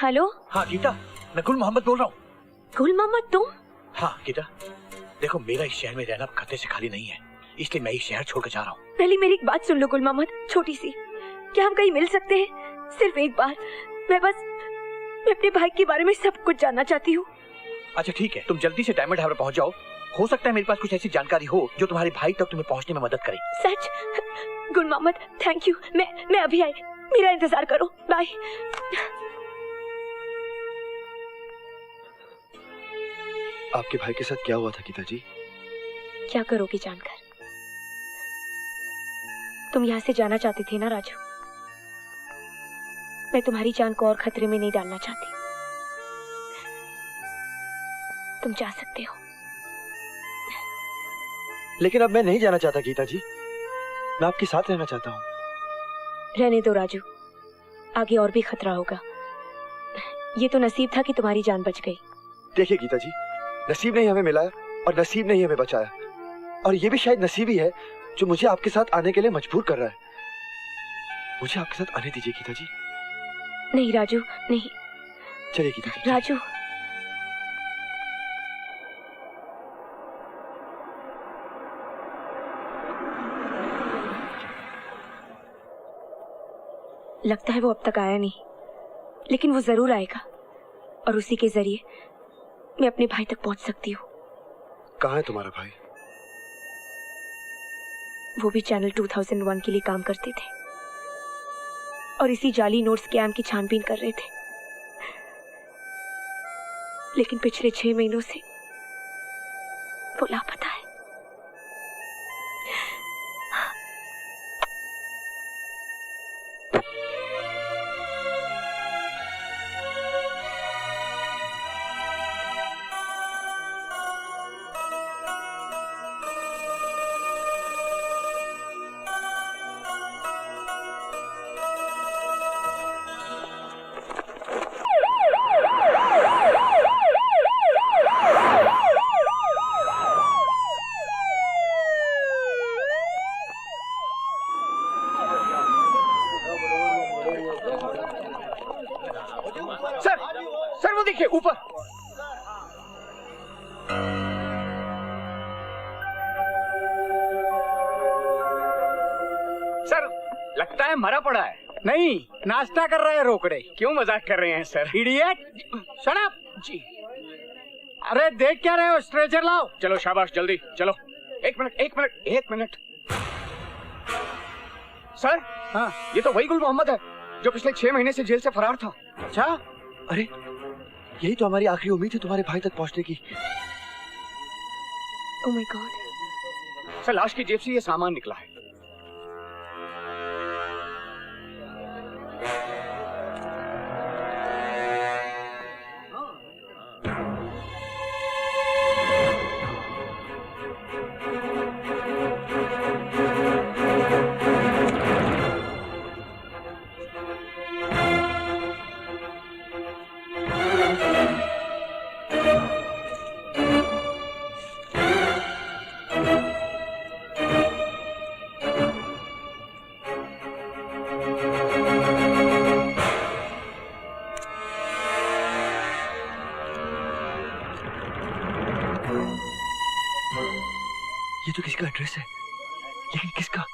Hello. हाँ गीता, मैं गुल मोहम्मद बोल रहा हूँ। गुल मोहम्मद तुम? हाँ गीता, देखो मेरा इस शहर में रहना खतरे से खाली नहीं है, इसलिए मैं ये शहर छोड़कर जा रहा हूँ। पहले मेरी एक बात सुन लो गुल मोहम्मद, छोटी सी। क्या हम कहीं मिल सकते हैं? सिर्फ एक बार। मैं अपने भाई के बारे में सब कुछ जानना चाहती हूँ। अच्छा ठीक है, तुम जल्दी से डायमंड हार्बर पहुँच जाओ। हो सकता है मेरे पास कुछ ऐसी जानकारी हो जो तुम्हारे भाई तक तुम्हें पहुँचने में मदद करे। सच? गुल मोहम्मद थैंक यू। मैं अभी आई, मेरा इंतजार करो। बाय। आपके भाई के साथ क्या हुआ था गीता जी? क्या करोगी जानकर? तुम यहाँ से जाना चाहते थे ना राजू? मैं तुम्हारी जान को और खतरे में नहीं डालना चाहती। तुम जा सकते हो। लेकिन अब मैं नहीं जाना चाहता गीता जी, मैं आपके साथ रहना चाहता हूँ। रहने दो राजू, आगे और भी खतरा होगा। ये तो नसीब था कि तुम्हारी जान बच गई। देखिए गीता जी, नसीब ने ही हमें मिलाया और नसीब ने ही हमें बचाया, और ये भी शायद नसीब ही है जो मुझे आपके साथ आने के लिए मजबूर कर रहा है। मुझे आपके साथ आने दीजिए गीता जी। नहीं राजू, नहीं। चलिए गीता जी। राजू, लगता है वो अब तक आया नहीं, लेकिन वो जरूर आएगा और उसी के जरिए मैं अपने भाई तक पहुंच सकती हूँ। कहाँ है तुम्हारा भाई? वो भी चैनल 2001 के लिए काम करते थे और इसी जाली नोट स्कैम की छानबीन कर रहे थे, लेकिन पिछले 6 महीनों से वो लापता है। सर वो देखिए ऊपर। सर लगता है मरा पड़ा है। नहीं, नाश्ता कर रहे हैं रोकड़े। क्यों मजाक कर रहे हैं सर? Idiot, shut up. जी। अरे देख क्या रहे हो, स्ट्रेचर लाओ। चलो शाबाश, जल्दी चलो। एक मिनट। सर हाँ, ये तो वही गुल मोहम्मद है जो पिछले 6 महीने से जेल से फरार था। अच्छा। अरे यही तो हमारी आखिरी उम्मीद थी तुम्हारे भाई तक पहुंचने की। Oh my God. सर लाश की जेब से ये सामान निकला है। ये तो किसी का एड्रेस है, लेकिन किसका?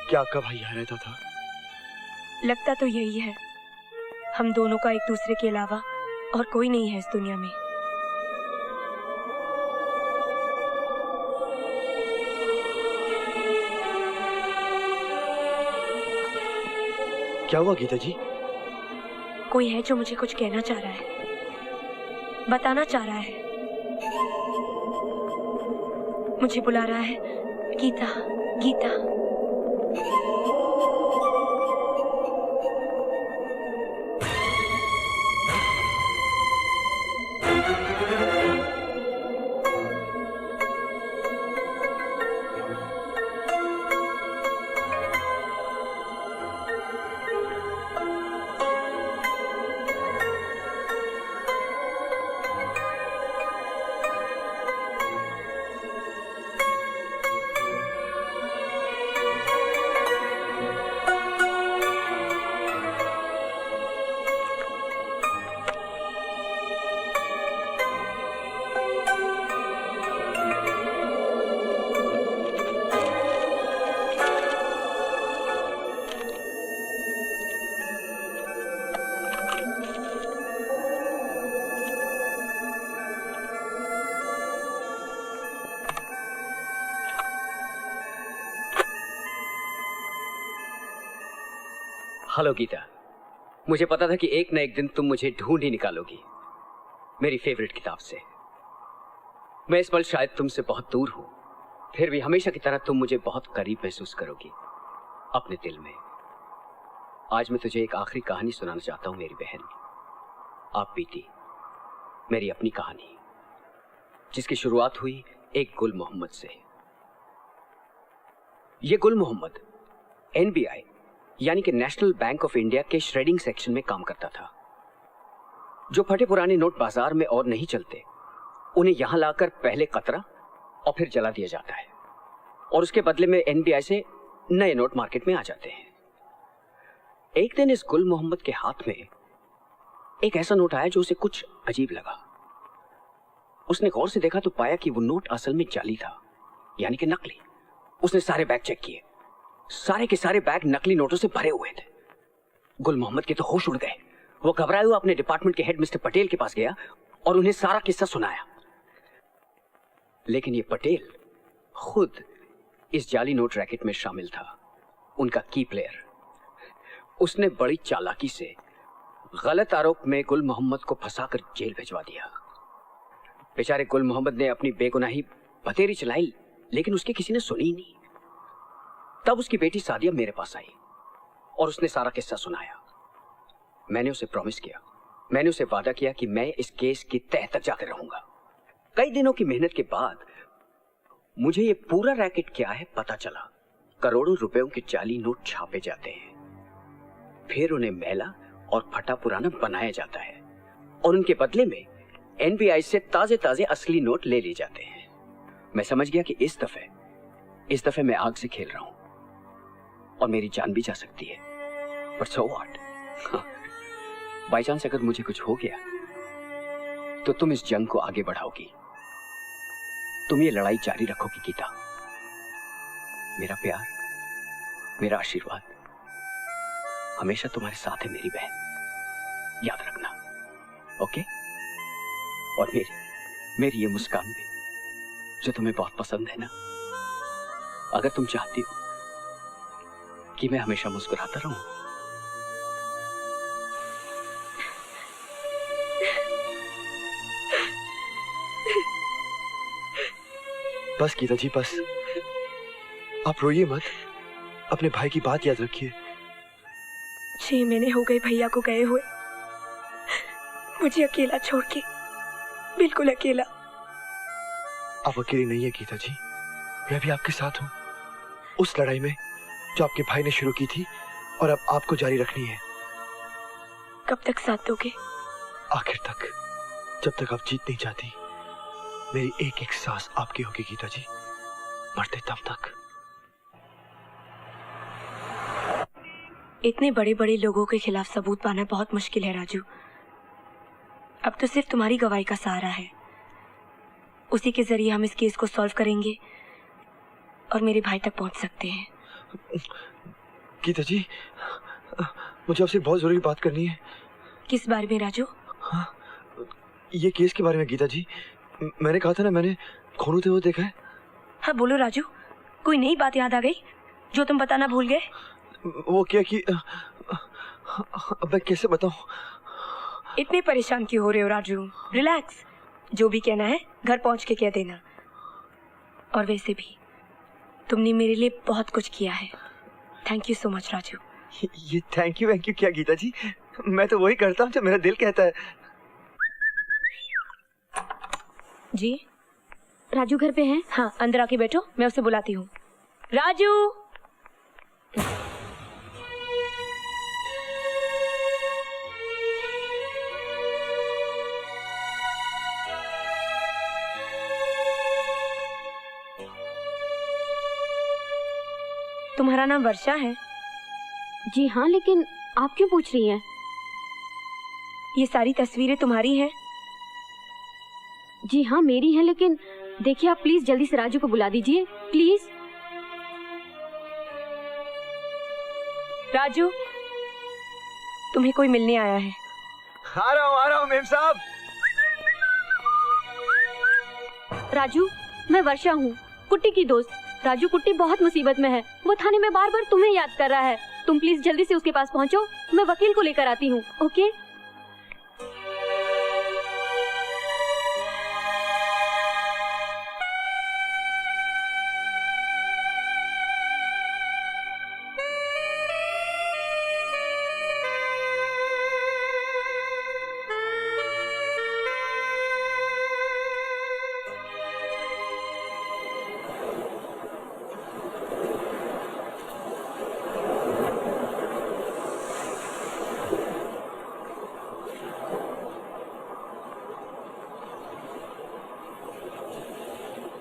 क्या आपका भाई यहाँ रहता था? लगता तो यही है। हम दोनों का एक दूसरे के अलावा और कोई नहीं है इस दुनिया में। क्या हुआ गीता जी? कोई है जो मुझे कुछ कहना चाह रहा है, बताना चाह रहा है, मुझे बुला रहा है। गीता, गीता। हेलो गीता, मुझे पता था कि एक न एक दिन तुम मुझे ढूंढ ही निकालोगी मेरी फेवरेट किताब से। मैं इस पल शायद तुमसे बहुत दूर हूं, फिर भी हमेशा की तरह तुम मुझे बहुत करीब महसूस करोगी अपने दिल में। आज मैं तुझे एक आखिरी कहानी सुनाना चाहता हूं मेरी बहन। आप बीती, मेरी अपनी कहानी, जिसकी शुरुआत हुई एक गुल मोहम्मद से। ये गुल मोहम्मद NBI यानी कि नेशनल बैंक ऑफ इंडिया के श्रेडिंग सेक्शन में काम करता था। जो फटे पुराने नोट बाजार में और नहीं चलते, उन्हें यहां लाकर पहले कतरा और फिर जला दिया जाता है, और उसके बदले में NBI से नए नोट मार्केट में आ जाते हैं। एक दिन इस गुल मोहम्मद के हाथ में एक ऐसा नोट आया जो उसे कुछ अजीब लगा। उसने गौर से देखा तो पाया कि वो नोट असल में जाली था, यानी कि नकली। उसने सारे बैग चेक किए, सारे के सारे बैग नकली नोटों से भरे हुए थे। गुल मोहम्मद के तो होश उड़ गए। वो घबराए हुए अपने डिपार्टमेंट के हेड मिस्टर पटेल के पास गया और उन्हें सारा किस्सा सुनाया। लेकिन ये पटेल खुद इस जाली नोट रैकेट में शामिल था, उनका की प्लेयर। उसने बड़ी चालाकी से गलत आरोप में गुल मोहम्मद को फंसाकर जेल भिजवा दिया। बेचारे गुल मोहम्मद ने अपनी बेगुनाही बतेरी चलाई, लेकिन उसकी किसी ने सुनी ही नहीं। तब उसकी बेटी सादिया मेरे पास आई और उसने सारा किस्सा सुनाया। मैंने उसे प्रॉमिस किया, मैंने उसे वादा किया कि मैं इस केस की तह तक जाकर रहूंगा। कई दिनों की मेहनत के बाद मुझे ये पूरा रैकेट क्या है पता चला। करोड़ों रुपयों के जाली नोट छापे जाते हैं, फिर उन्हें मैला और फटा पुराना बनाया जाता है, और उनके बदले में NBI से ताजे ताजे असली नोट ले लिए जाते हैं। मैं समझ गया कि इस दफे मैं आग से खेल रहा हूं और मेरी जान भी जा सकती है, but so what. By chance अगर मुझे कुछ हो गया तो तुम इस जंग को आगे बढ़ाओगी, तुम ये लड़ाई जारी रखोगी गीता। मेरा प्यार, मेरा आशीर्वाद हमेशा तुम्हारे साथ है मेरी बहन, याद रखना, ओके? और मेरी ये मुस्कान भी जो तुम्हें बहुत पसंद है ना, अगर तुम चाहती हो कि मैं हमेशा मुस्कुराता रहूं। बस गीता जी, बस। आप रोइए मत, अपने भाई की बात याद रखिए। 6 महीने हो गए भैया को गए हुए, मुझे अकेला छोड़ के, बिल्कुल अकेला। आप अकेली नहीं है गीता जी, मैं भी आपके साथ हूँ उस लड़ाई में जो आपके भाई ने शुरू की थी और अब आपको जारी रखनी है। कब तक साथ दोगे? आखिर तक, जब तक आप जीत नहीं जाती। मेरी एक एक सांस आपकी होगी गीता जी, मरते तब तक। इतने बड़े बड़े लोगों के खिलाफ सबूत पाना बहुत मुश्किल है राजू। अब तो सिर्फ तुम्हारी गवाही का सहारा है, उसी के जरिए हम इस केस को सॉल्व करेंगे और मेरे भाई तक पहुंच सकते हैं। गीता जी, मुझे आपसे बहुत जरूरी बात करनी है। किस बारे में राजू? हाँ, ये केस के बारे में गीता जी। मैंने कहा था ना, मैंने खून होते हुए देखा है। हाँ बोलो राजू, कोई नई बात याद आ गई जो तुम बताना भूल गए? वो क्या कि अब मैं कैसे बताऊं? इतने परेशान क्यों हो रहे हो राजू? रिलैक्स, जो भी कहना है घर पहुंच के कह देना। और वैसे भी तुमने मेरे लिए बहुत कुछ किया है। Thank you so much Raju. ये थैंक यू क्या गीता जी? मैं तो वही करता हूँ जो मेरा दिल कहता है। जी राजू घर पे हैं? हाँ, अंदर आके बैठो, मैं उसे बुलाती हूँ। राजू! तुम्हारा नाम वर्षा है? जी हाँ, लेकिन आप क्यों पूछ रही हैं? ये सारी तस्वीरें तुम्हारी हैं? जी हाँ, मेरी हैं, लेकिन देखिए आप प्लीज जल्दी से राजू को बुला दीजिए, प्लीज। राजू, तुम्हें कोई मिलने आया है। आ रहा हूँ मेम साहब। राजू, मैं वर्षा हूँ, कुट्टी की दोस्त। राजू, कुट्टी बहुत मुसीबत में है, वो थाने में बार बार तुम्हें याद कर रहा है। तुम प्लीज जल्दी से उसके पास पहुँचो, मैं वकील को लेकर आती हूँ। ओके?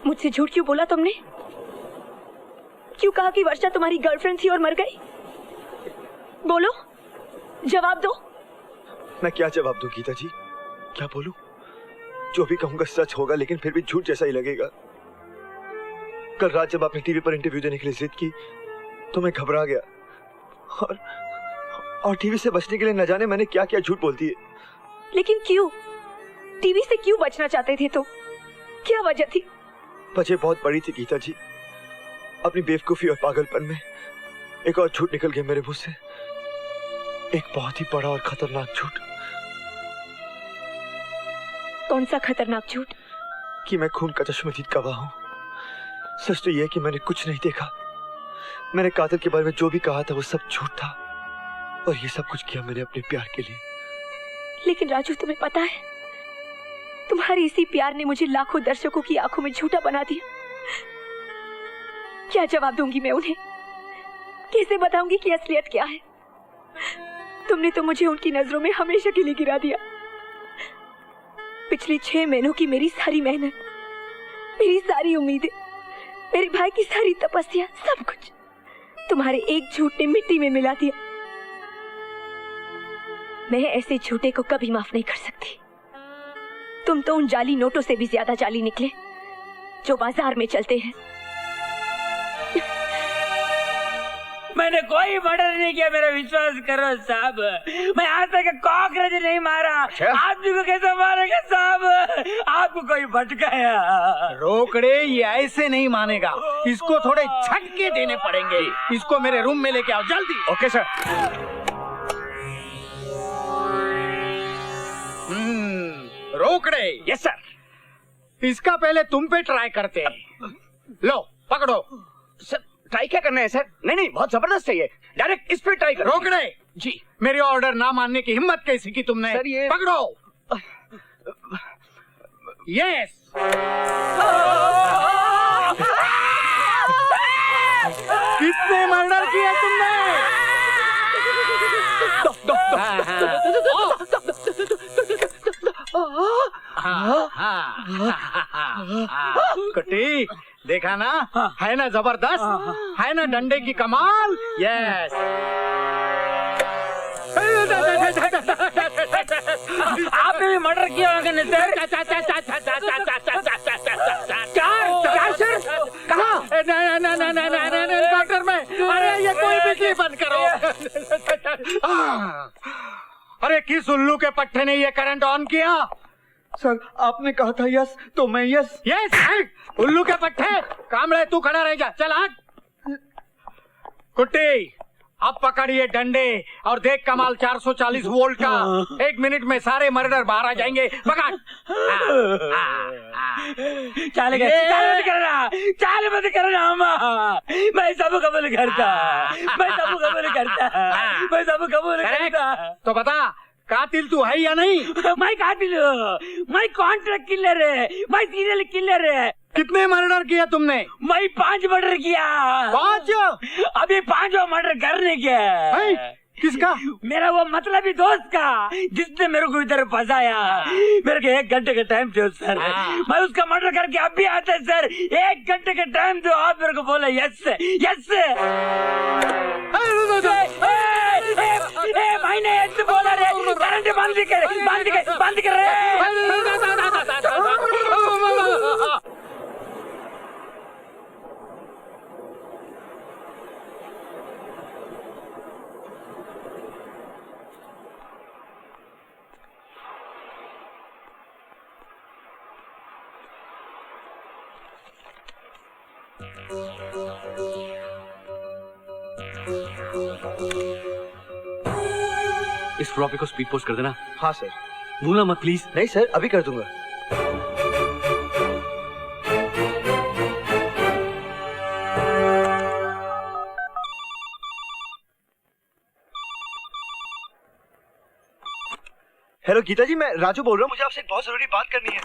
मुझसे झूठ क्यों बोला तुमने? क्यों कहा कि वर्षा तुम्हारी गर्लफ्रेंड थी और मर गई? बोलो, जवाब दो। मैं क्या जवाब दूं गीता जी? क्या बोलूं? जो भी कहूंगा सच होगा, लेकिन फिर भी झूठ जैसा ही लगेगा। कल रात जब आपने टीवी पर इंटरव्यू देने के लिए जिद की तो मैं घबरा गया और टीवी से बचने के लिए न जाने मैंने क्या क्या झूठ बोल दिए। लेकिन क्यों? टीवी से क्यों बचना चाहते थे तुम? क्या वजह थी? वजह बहुत बड़ी थी गीता जी। अपनी बेवकूफी और पागलपन में एक और झूठ निकल गया मेरे मुंह से। एक बहुत ही बड़ा और खतरनाक झूठ। कौन सा खतरनाक झूठ? कि मैं खून का चश्मदीद गवाह हूं। सच तो यह है कि मैंने कुछ नहीं देखा। मैंने कातिल के बारे में जो भी कहा था वो सब झूठ था, और ये सब कुछ किया मैंने अपने प्यार के लिए। लेकिन राजू, तुम्हें पता है, तुम्हारे इसी प्यार ने मुझे लाखों दर्शकों की आंखों में झूठा बना दिया। क्या जवाब दूंगी मैं उन्हें? कैसे बताऊंगी कि असलियत क्या है? तुमने तो मुझे उनकी नजरों में हमेशा के लिए गिरा दिया। पिछले 6 महीनों की मेरी सारी मेहनत, मेरी सारी उम्मीदें, मेरे भाई की सारी तपस्या, सब कुछ तुम्हारे एक झूठ ने मिट्टी में मिला दिया। मैं ऐसे झूठे को कभी माफ नहीं कर सकती। तुम तो उन जाली नोटों से भी ज्यादा जाली निकले जो बाजार में चलते हैं। मैंने कोई मर्डर नहीं किया, मेरा विश्वास करो साहब। मैं आज तक कॉकरोच नहीं मारा। आदमी को कैसे मारेगा साहब? आपको कोई भटकाया। रोकड़े, ये ऐसे नहीं मानेगा, इसको थोड़े झटके देने पड़ेंगे। इसको मेरे रूम में लेके आओ जल्दी। Okay sir. रोकड़े। Yes sir. इसका पहले तुम पे ट्राई करते हैं। लो पकड़ो। सर ट्राई क्या करना है सर? नहीं, बहुत जबरदस्त है ये। डायरेक्ट इस पे ट्राई करो। रोकड़े जी। मेरी ऑर्डर ना मानने की हिम्मत कैसी की तुमने? सर ये पकड़ो। यस। कितने मर्डर किए तुमने? कुट्टी, देखा ना? है ना जबरदस्त? है ना डंडे की कमाल? यस। आपने भी मर्डर किया होगा ना सर? चार सर? कहाँ? डॉक्टर में। अरे ये कोई बिजली बंद करो। अरे किस उल्लू के पट्टे ने ये करंट ऑन किया? सर आपने कहा था यस, तो मैं यस। यस। उल्लू के पट्टे। कामड़े तू खड़ा रह जा। चल हट। कुट्टी, अब पकड़िए डंडे और देख कमाल 440 वोल्ट का। 1 मिनट में सारे मर्डर बाहर आ जाएंगे। पकड़। चाल मत करना, चाल मत करना अम्मा। मैं सब कबूल करता, मैं सब कबूल करता, मैं सब कबूल करता। तो बता कातिल तू है या नहीं? मैं कातिल हूँ, मैं कॉन्ट्रैक्ट किलर है, मैं सीरियल किलर है। कितने मर्डर किया तुमने? मैं 5 मर्डर किया। 5? अभी 5 मर्डर करने के। किसका? मेरा वो मतलबी दोस्त का, जिसने मेरे को इधर फंसाया। मेरे को 1 घंटे का टाइम दो सर, मैं उसका मर्डर करके अब भी आता है सर। 1 घंटे का टाइम दो, आप मेरे को बोले यस यस। मैंने यस बोला रे, करंट बंद कर, बंद कर, बंद कर रे। इस फ्लॉपी को स्पीड पोस्ट कर देना। हाँ सर। भूलना मत प्लीज। नहीं सर, अभी कर दूंगा। हेलो गीता जी, मैं राजू बोल रहा हूँ। मुझे आपसे एक बहुत जरूरी बात करनी है।